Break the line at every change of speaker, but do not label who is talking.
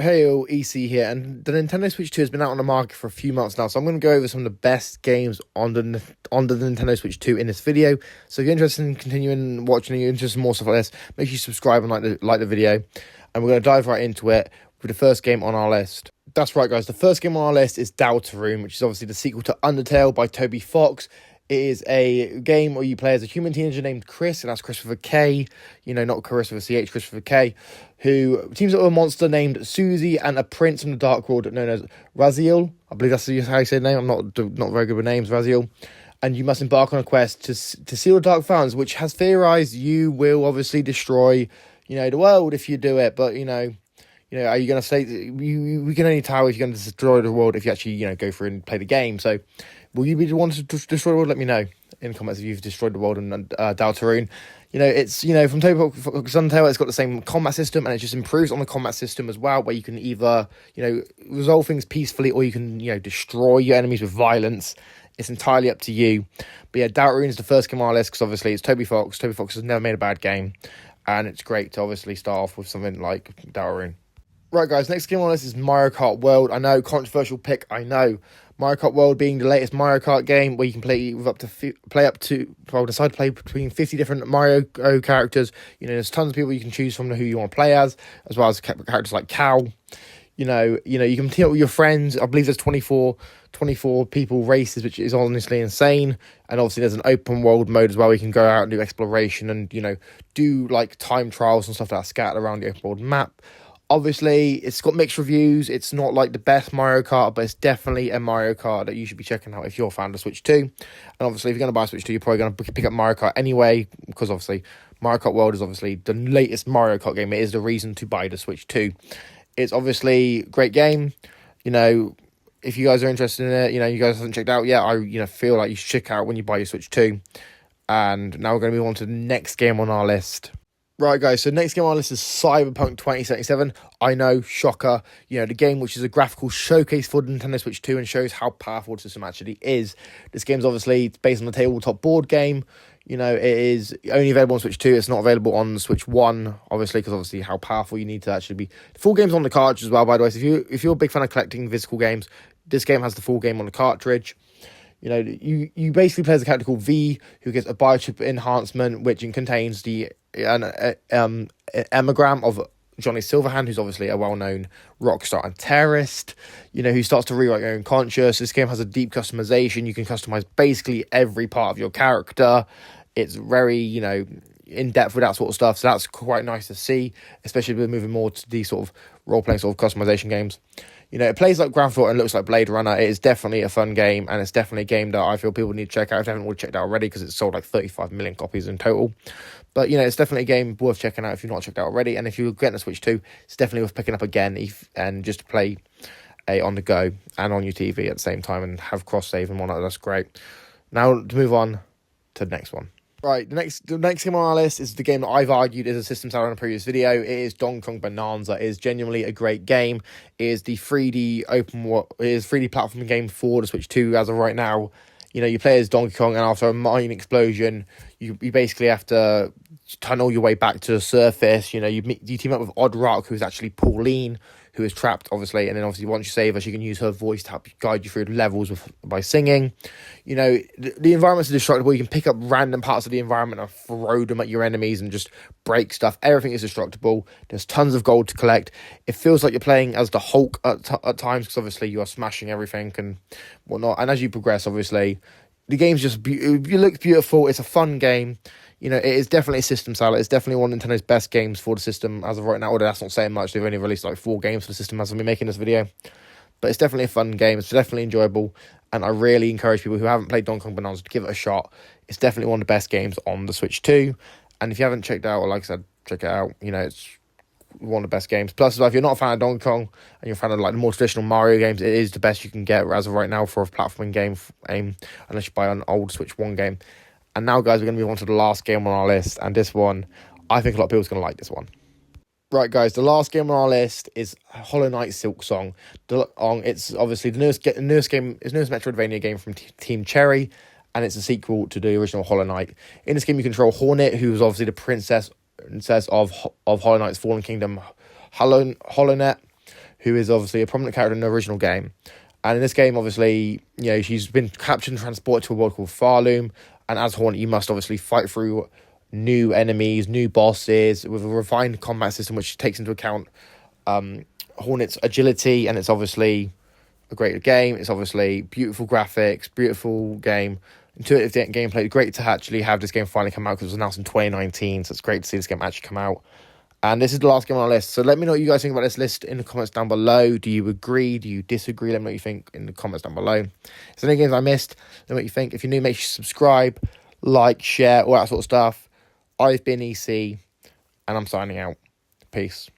Hey, all, EC here, and the Nintendo Switch 2 has been out on the market for a few months now, so I'm going to go over some of the best games on the Nintendo Switch 2 in this video. So if you're interested in continuing watching and you're interested in more stuff like this, make sure you subscribe and like the video, and we're going to dive right into it with the first game on our list. That's right, guys, the first game on our list is Deltarune, which is obviously the sequel to Undertale by Toby Fox. It is a game where you play as a human teenager named Chris, and that's Christopher K, not Christopher CH, Christopher K, who teams up with a monster named Susie and a prince from the Dark World known as Raziel. I believe that's how you say the name. I'm not very good with names, Raziel. And you must embark on a quest to seal the Dark Fountains, which has theorized you will obviously destroy, the world if you do it. But, are you going to say, we can only tell if you're going to destroy the world if you actually, go through and play the game. So, will you be the one to destroy the world? Let me know in the comments if you've destroyed the world in Deltarune. It's, from Toby Fox Undertale, it's got the same combat system, and it just improves on the combat system as well, where you can either, resolve things peacefully, or you can, destroy your enemies with violence. It's entirely up to you. But yeah, Deltarune is the first game on our list, because obviously it's Toby Fox. Toby Fox has never made a bad game, and it's great to obviously start off with something like Deltarune. Right, guys, next game on our list is Mario Kart World. I know, controversial pick, I know. Mario Kart World being the latest Mario Kart game where you can decide to play between 50 different Mario characters. There's tons of people you can choose from who you want to play as well as characters like Cal. You can team up with your friends. I believe there's 24 people races, which is honestly insane. And obviously there's an open world mode as well where you can go out and do exploration and, do like time trials and stuff like that scattered around the open world map. Obviously, it's got mixed reviews. It's not like the best Mario Kart, but it's definitely a Mario Kart that you should be checking out if you're a fan of Switch 2. And obviously, if you're going to buy a Switch 2, you're probably going to pick up Mario Kart anyway, because obviously, Mario Kart World is obviously the latest Mario Kart game. It is the reason to buy the Switch 2. It's obviously a great game. If you guys are interested in it, you guys haven't checked out yet, I feel like you should check out when you buy your Switch 2. And now we're going to move on to the next game on our list. Right, guys, so next game on our list is Cyberpunk 2077. I know, shocker. The game which is a graphical showcase for the Nintendo Switch 2 and shows how powerful the system actually is. This game's obviously based on the tabletop board game. It is only available on Switch 2. It's not available on the Switch 1, obviously, because obviously how powerful you need to actually be. The full game's on the cartridge as well, by the way. So if you're a big fan of collecting physical games, this game has the full game on the cartridge. You basically play as a character called V, who gets a biochip enhancement, which contains the emagram of Johnny Silverhand, who's obviously a well-known rock star and terrorist, who starts to rewrite your own conscience. This game has a deep customization. You can customize basically every part of your character. It's very, in-depth with that sort of stuff, so that's quite nice to see, especially with moving more to these sort of role-playing sort of customization games. It plays like Grand Theft Auto and looks like Blade Runner. It is definitely a fun game, and it's definitely a game that I feel people need to check out if they haven't already checked out already, because it's sold like 35 million copies in total. But, it's definitely a game worth checking out if you've not checked out already, and if you're getting a Switch 2, it's definitely worth picking up again and just to play on the go and on your TV at the same time and have cross-save and whatnot. That's great. Now, to move on to the next one. Right, the next game on our list is the game that I've argued is a system seller in a previous video. It is Donkey Kong Bonanza. It is genuinely a great game. It is the 3D platforming game for the Switch 2 as of right now. You play as Donkey Kong, and after a mine explosion, you basically have to tunnel your way back to the surface. You team up with Odd Rock, who's actually Pauline, who is trapped, obviously, and then obviously once you save her, she can use her voice to help guide you through the levels by singing. The environments are destructible. You can pick up random parts of the environment and throw them at your enemies and just break stuff. Everything is destructible. There's tons of gold to collect. It feels like you're playing as the Hulk at times, because obviously you are smashing everything and whatnot. And as you progress, obviously, the game's just it looks beautiful. It's a fun game. It is definitely a system seller. It's definitely one of Nintendo's best games for the system as of right now. Although that's not saying much. They've only released like 4 games for the system as I've been making this video. But it's definitely a fun game. It's definitely enjoyable. And I really encourage people who haven't played Donkey Kong Bonanza to give it a shot. It's definitely one of the best games on the Switch 2. And if you haven't checked out, or like I said, check it out. It's one of the best games. Plus, if you're not a fan of Donkey Kong and you're a fan of like the more traditional Mario games, it is the best you can get as of right now for a platforming game, unless you buy an old Switch 1 game. And now, guys, we're going to move on to the last game on our list. And this one, I think a lot of people are going to like this one. Right, guys, the last game on our list is Hollow Knight Silksong. It's obviously the newest Metroidvania game from Team Cherry, and it's a sequel to the original Hollow Knight. In this game, you control Hornet, who's obviously the princess of Hollow Knight's Fallen Kingdom, HoloNet. who is obviously a prominent character in the original game. And in this game, obviously, she's been captured and transported to a world called Farloom. And as Hornet, you must obviously fight through new enemies, new bosses, with a refined combat system which takes into account Hornet's agility. And it's obviously a great game. It's obviously beautiful graphics, beautiful game, intuitive gameplay. Great to actually have this game finally come out, because it was announced in 2019. So it's great to see this game actually come out. And this is the last game on our list. So let me know what you guys think about this list in the comments down below. Do you agree? Do you disagree? Let me know what you think in the comments down below. Is there any games I missed? Let me know what you think. If you're new, make sure you subscribe, like, share, all that sort of stuff. I've been EC, and I'm signing out. Peace.